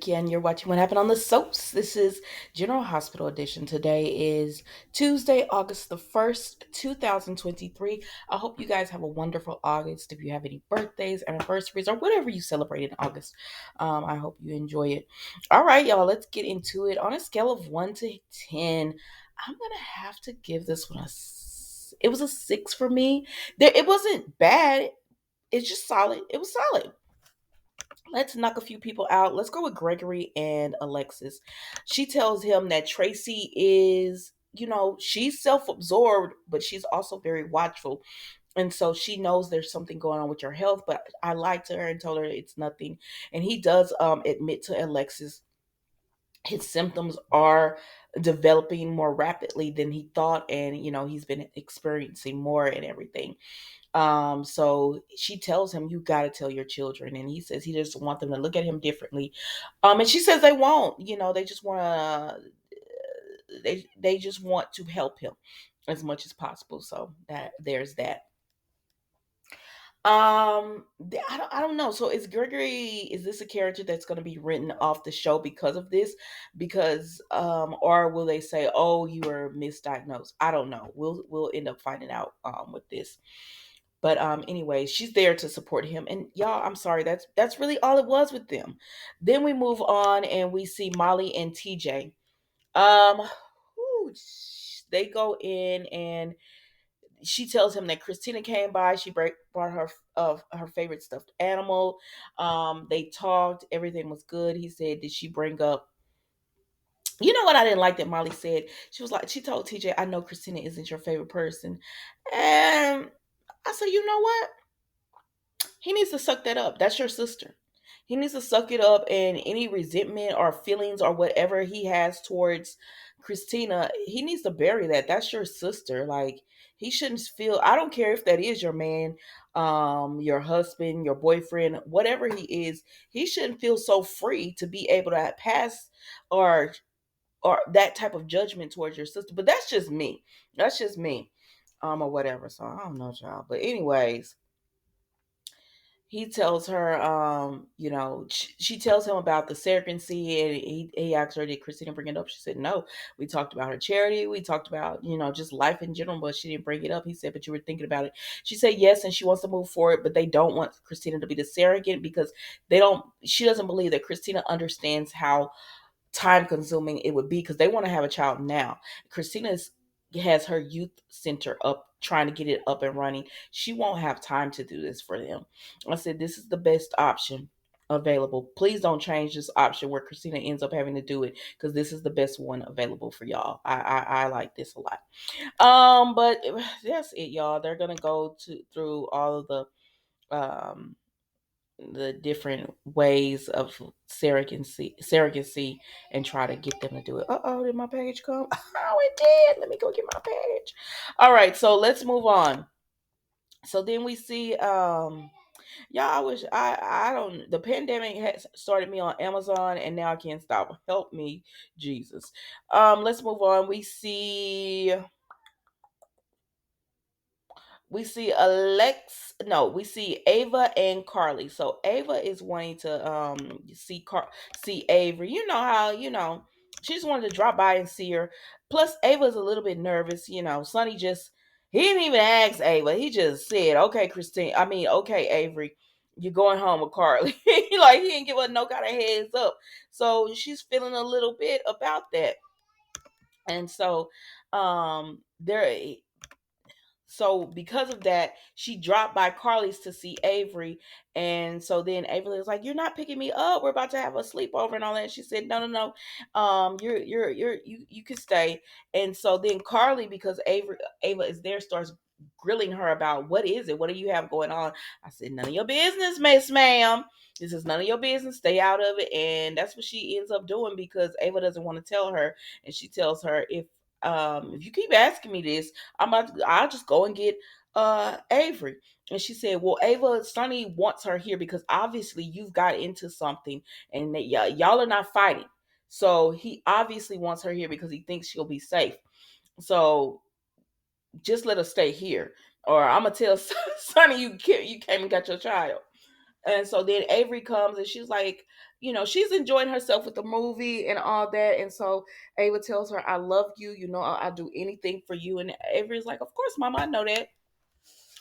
Malikia, and you're watching What Happened on the Soaps. This is General Hospital Edition. Today is Tuesday, August the 1st, 2023. I hope you guys have a wonderful August. If you have any birthdays, anniversaries, or whatever you celebrate in August, I hope you enjoy it. All right, y'all, let's get into it. On a scale of 1 to 10, I'm going to have to give this one it was a 6 for me. It wasn't bad. It's just solid. It was solid. Let's knock a few people out. Let's go with Gregory and Alexis. She tells him that Tracy is, she's self absorbed, but she's also very watchful. And so she knows there's something going on with your health, but I lied to her and told her it's nothing. And he does admit to Alexis his symptoms are developing more rapidly than he thought. And, he's been experiencing more and everything. So she tells him, you got to tell your children. And he says he just want them to look at him differently. And she says they won't, they just want to, they just want to help him as much as possible. So that there's that. I don't know. So is this a character that's going to be written off the show because of this? Because or will they say, oh, you were misdiagnosed? I don't know. We'll end up finding out with this. But anyway, she's there to support him. And y'all, I'm sorry, that's really all it was with them. Then we move on and we see Molly and TJ. Um whew, they go in and she tells him that Christina came by. She brought her her favorite stuffed animal. They talked. Everything was good. He said, "Did she bring up?" You know what I didn't like that Molly said? She was like, she told TJ, "I know Christina isn't your favorite person," and I said, "You know what? He needs to suck that up. That's your sister. He needs to suck it up, and any resentment or feelings or whatever he has towards Christina, he needs to bury that. That's your sister. Like, he shouldn't feel, I don't care if that is your man, your husband, your boyfriend, whatever he is, he shouldn't feel so free to be able to pass or that type of judgment towards your sister. But that's just me. That's just me. Or whatever. So I don't know, y'all. But anyways, he tells her, she tells him about the surrogacy, and he asked her, did Christina bring it up? She said, no. We talked about her charity. We talked about, just life in general, but she didn't bring it up. He said, but you were thinking about it. She said, yes, and she wants to move forward, but they don't want Christina to be the surrogate because she doesn't believe that Christina understands how time consuming it would be because they want to have a child now. Christina has her youth center up, trying to get it up and running. She won't have time to do this for them. I said, this is the best option available. Please don't change this option where Christina ends up having to do it because this is the best one available for y'all. I like this a lot. But that's it, y'all. They're gonna go through all of the different ways of surrogacy and try to get them to do it. Oh, did my package come? Oh, it did. Let me go get my package. All right, so let's move on. So then we see y'all, I wish I don't, the pandemic has started me on Amazon and now I can't stop. Help me, Jesus. Let's move on. We see we see Ava and Carly. So Ava is wanting to see Avery. You know how, she just wanted to drop by and see her. Plus Ava's a little bit nervous, Sonny just, he didn't even ask Ava. He just said, okay, okay, Avery, you're going home with Carly. Like, he didn't give her no kind of heads up. So she's feeling a little bit about that. And so there, so because of that, she dropped by Carly's to see Avery. And so then Avery was like, you're not picking me up. We're about to have a sleepover and all that. And she said, no, no, no. You can stay. And so then Carly, because Ava is there, starts grilling her about, what is it? What do you have going on? I said, none of your business, Miss Ma'am. This is none of your business. Stay out of it. And that's what she ends up doing because Ava doesn't want to tell her. And she tells her, if you keep asking me this, I'll just go and get Avery. And she said, well, Ava, Sonny wants her here because obviously you've got into something and y'all are not fighting. So he obviously wants her here because he thinks she'll be safe. So just let her stay here, or I'm gonna tell Sonny you came and got your child. And so then Avery comes and she's like, she's enjoying herself with the movie and all that. And so Ava tells her, I love you. I'll do anything for you. And Avery's like, of course, Mama, I know that,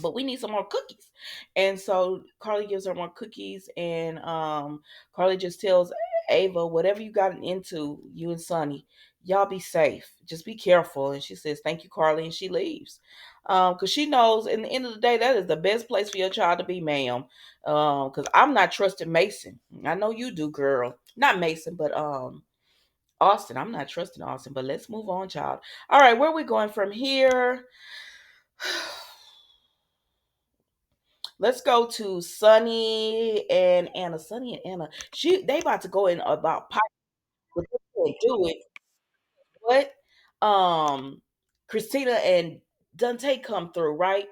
but we need some more cookies. And so Carly gives her more cookies, and Carly just tells Ava, whatever you gotten into, you and Sonny, y'all be safe. Just be careful. And she says, thank you, Carly, and she leaves. Because she knows, in the end of the day, that is the best place for your child to be, ma'am. Because I'm not trusting Mason. I know you do, girl. Not Mason, but Austin. I'm not trusting Austin. But let's move on, child. All right, where are we going from here? Let's go to Sunny and Anna. Sunny and Anna. They about to go in about pipe, but they can't do it. What? Christina and Dante come through, right?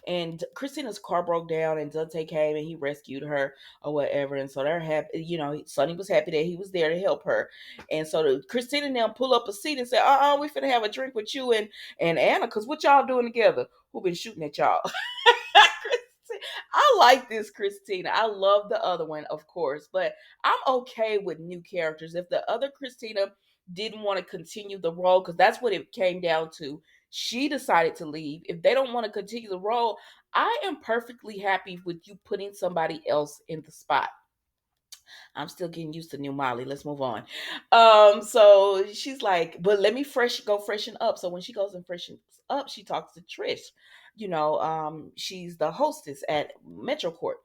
And Christina's car broke down, and Dante came and he rescued her or whatever. And so they're happy. Sonny was happy that he was there to help her. And so Christina now pull up a seat and say, we finna have a drink with you and Anna, cause what y'all doing together? Who been shooting at y'all? I like this Christina. I love the other one, of course, but I'm okay with new characters. If the other Christina didn't want to continue the role, because that's what it came down to, she decided to leave. If they don't want to continue the role, I am perfectly happy with you putting somebody else in the spot. I'm still getting used to new Molly. Let's move on. So she's like, but let me go freshen up. So when she goes and freshens up, she talks to Trish. She's the hostess at MetroCourt.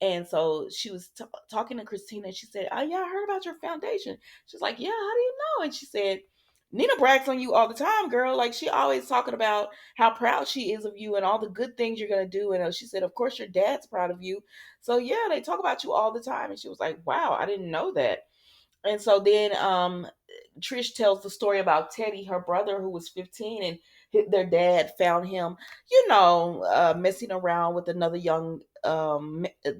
And so she was talking to Christina, and she said, oh, yeah, I heard about your foundation. She's like, yeah, how do you know? And she said, Nina brags on you all the time, girl. Like, she always talking about how proud she is of you and all the good things you're going to do. And she said, of course, your dad's proud of you. So, yeah, they talk about you all the time. And she was like, wow, I didn't know that. And so then Trish tells the story about Teddy, her brother, who was 15, and their dad found him, messing around with another young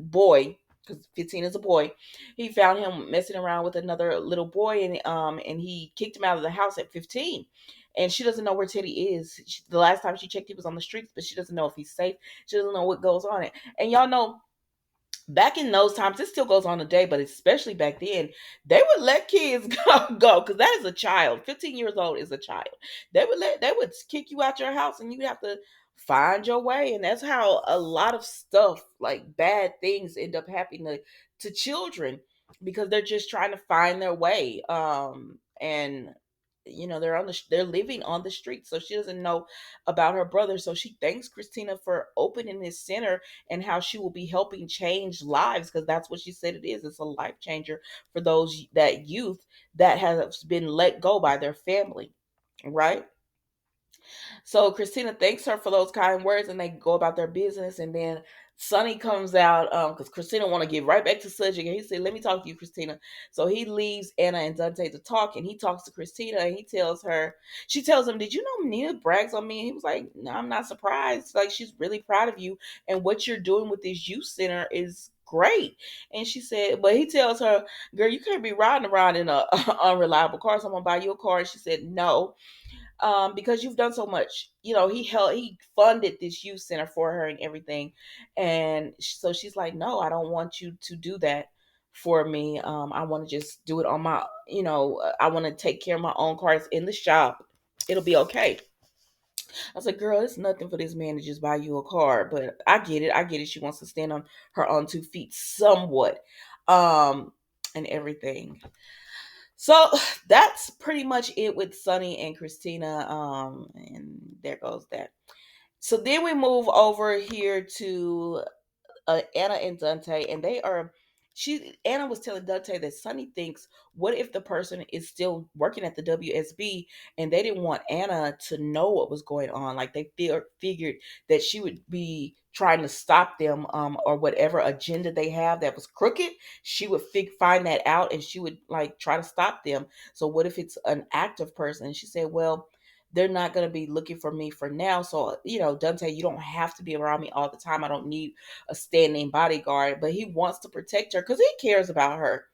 boy, because 15 is a boy. He found him messing around with another little boy, and he kicked him out of the house at 15. And she doesn't know where Teddy is. The last time she checked, he was on the streets, but she doesn't know if he's safe. She doesn't know what goes on. And y'all know, back in those times, it still goes on today, but especially back then, they would let kids go, because that is a child. 15 years old is a child. They would kick you out your house, and you have to find your way. And that's how a lot of stuff, like bad things, end up happening to children, because they're just trying to find their way. And they're living on the street, so she doesn't know about her brother. So she thanks Christina for opening this center, and how she will be helping change lives, because that's what she said it is. It's a life changer for that youth that has been let go by their family, right? So Christina thanks her for those kind words, and they go about their business. And then Sonny comes out, because Christina want to get right back to subject, and he said, "Let me talk to you, Christina." So he leaves Anna and Dante to talk, and he talks to Christina, and she tells him, "Did you know Nina brags on me?" And he was like, "No, I'm not surprised. Like, she's really proud of you, and what you're doing with this youth center is great." And she said, but he tells her, "Girl, you can't be riding around in a unreliable car. So I'm gonna buy you a car." And she said, "No, because you've done so much." He funded this youth center for her and everything. And so she's like, "No, I don't want you to do that for me. I want to just do it on my, I want to take care of my own cars in the shop. It'll be okay." I was like, "Girl, it's nothing for this man to just buy you a car." But I get it. She wants to stand on her own 2 feet somewhat, and everything. So that's pretty much it with Sunny and Christina. And there goes that. So then we move over here to Anna and Dante, and Anna was telling Dante that Sonny thinks, what if the person is still working at the WSB, and they didn't want Anna to know what was going on? Like, they figured that she would be trying to stop them, or whatever agenda they have that was crooked. She would find that out, and she would like try to stop them. So what if it's an active person? And she said, well, they're not going to be looking for me for now. So, Dante, you don't have to be around me all the time. I don't need a standing bodyguard. But he wants to protect her because he cares about her.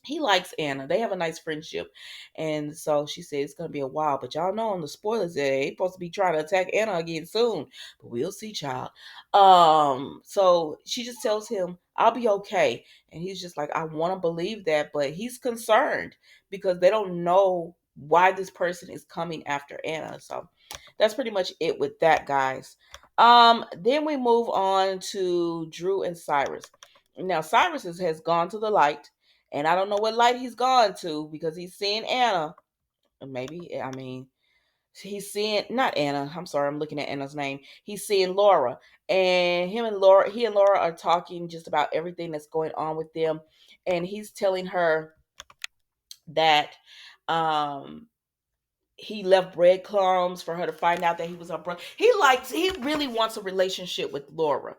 He likes Anna. They have a nice friendship. And so she said it's going to be a while. But y'all know on the spoilers, they're supposed to be trying to attack Anna again soon. But we'll see, child. So she just tells him, I'll be okay. And he's just like, I want to believe that, but he's concerned because they don't know why this person is coming after Anna. So that's pretty much it with that, guys. Then we move on to Drew and Cyrus. Now Cyrus has gone to the light, and I don't know what light he's gone to because he's seeing Anna. Maybe, I mean, he's seeing not Anna. I'm sorry, I'm looking at Anna's name. He's seeing Laura, and he and Laura are talking just about everything that's going on with them, and he's telling her that um he left breadcrumbs for her to find out that he was her brother. He really wants a relationship with Laura.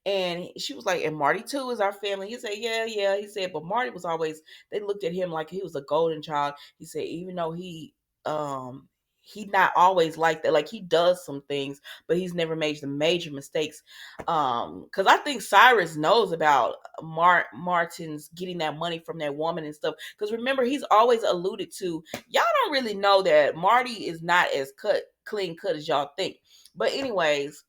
And she was like, and Marty too is our family. He said, yeah, yeah. He said, but Marty was always, they looked at him like he was a golden child. He said, even though um, he not always like that. Like he does some things, but he's never made the major mistakes. Cause I think Cyrus knows about Martin's getting that money from that woman and stuff. Cause remember, he's always alluded to, y'all don't really know that Marty is not as clean cut as y'all think. But anyways,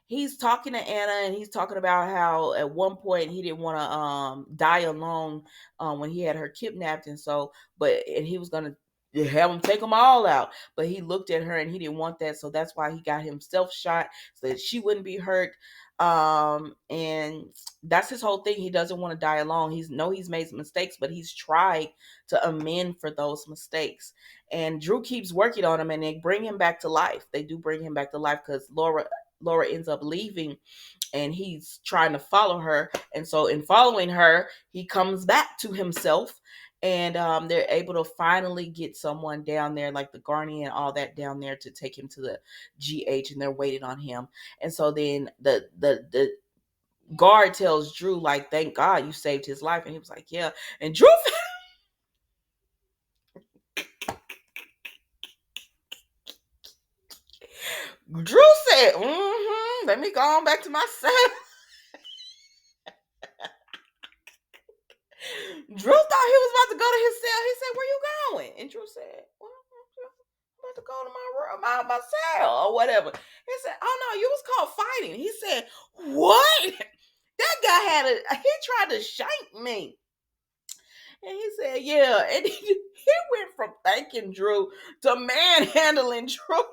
he's talking to Anna and he's talking about how at one point he didn't want to die alone when he had her kidnapped, and so and he was gonna have him take them all out, but he looked at her and he didn't want that, so that's why he got himself shot so that she wouldn't be hurt. And that's his whole thing. He doesn't want to die alone. He's made some mistakes, but he's tried to amend for those mistakes. And Drew keeps working on him, and they bring him back to life. They do bring him back to life because Laura ends up leaving, and he's trying to follow her. And so, in following her, he comes back to himself, and they're able to finally get someone down there, like the Guardian and all that, down there to take him to the GH, and they're waiting on him. And so then the guard tells Drew, like, "Thank God you saved his life," and he was like, "Yeah." And Drew said, "Let me go on back to my cell." Drew thought he was about to go to his cell. He said, "Where you going?" And Drew said, "Well, I'm about to go to my room, my cell or whatever." He said, "Oh no, you was caught fighting." He said, "What?" That guy he tried to shank me. And he said, "Yeah." And he went from thanking Drew to manhandling Drew.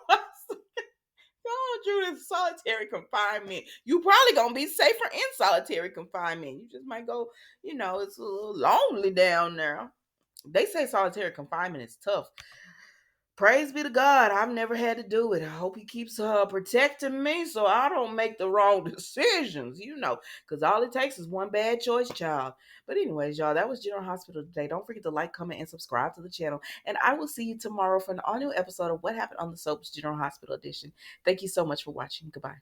Oh, Drew is solitary confinement. You probably gonna be safer in solitary confinement. You just might go, it's a little lonely down there. They say solitary confinement is tough. Praise be to God, I've never had to do it. I hope he keeps protecting me so I don't make the wrong decisions, because all it takes is one bad choice, child. But anyways, y'all, that was General Hospital today. Don't forget to like, comment, and subscribe to the channel. And I will see you tomorrow for an all new episode of What Happened on the Soaps General Hospital Edition. Thank you so much for watching. Goodbye.